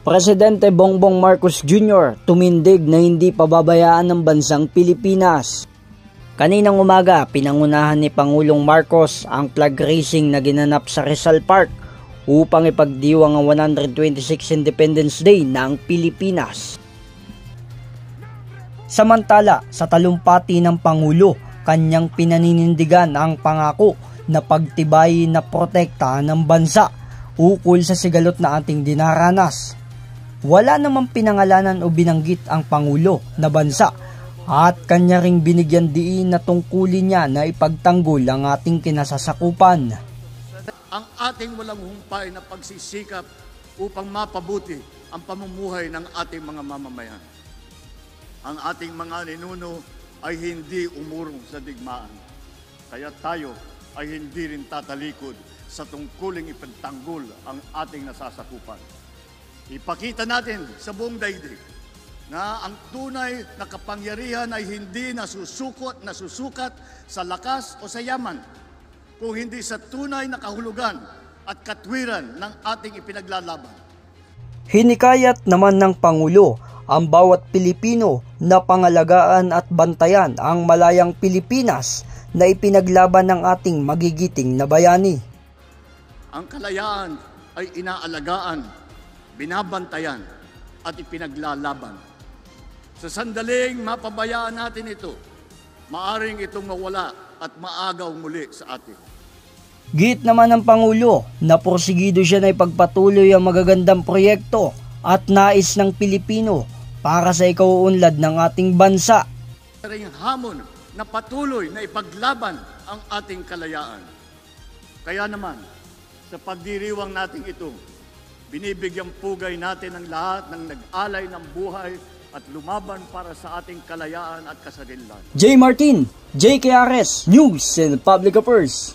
Presidente Bongbong Marcos Jr. tumindig na hindi pababayaan ng bansang Pilipinas. Kaninang umaga, pinangunahan ni Pangulong Marcos ang flag raising na ginanap sa Rizal Park upang ipagdiwang ang 126 Independence Day ng Pilipinas. Samantala, sa talumpati ng Pangulo, kanyang pinaninindigan ang pangako na pagtibayin na protektahan ng bansa ukol sa sigalot na ating dinaranas. Wala namang pinangalanan o binanggit ang Pangulo na bansa at kanya ring binigyan diin na tungkulin niya na ipagtanggol ang ating kinasasakupan. Ang ating walang humpay na pagsisikap upang mapabuti ang pamumuhay ng ating mga mamamayan. Ang ating mga ninuno ay hindi umurong sa digmaan. Kaya tayo ay hindi rin tatalikod sa tungkuling ipagtanggol ang ating nasasakupan. Ipakita natin sa buong daigdig na ang tunay na kapangyarihan ay hindi nasusukat sa lakas o sa yaman, kung hindi sa tunay na kahulugan at katwiran ng ating ipinaglalaban. Hinikayat naman ng Pangulo ang bawat Pilipino na pangalagaan at bantayan ang malayang Pilipinas na ipinaglaban ng ating magigiting na bayani. Ang kalayaan ay inaalagaan, binabantayan at ipinaglalaban. Sa sandaling mapabayaan natin ito, maaring itong mawala at maagaw muli sa atin. Giit naman ng Pangulo na porsigido siya na ipagpatuloy ang magagandang proyekto at nais ng Pilipino para sa ikauunlad ng ating bansa. Ring hamon na patuloy na ipaglaban ang ating kalayaan. Kaya naman, sa pagdiriwang natin ito, binibigyang pugay natin ang lahat ng nag-alay ng buhay at lumaban para sa ating kalayaan at kasarinlan. J. Martin, JKRS, News and Public Affairs.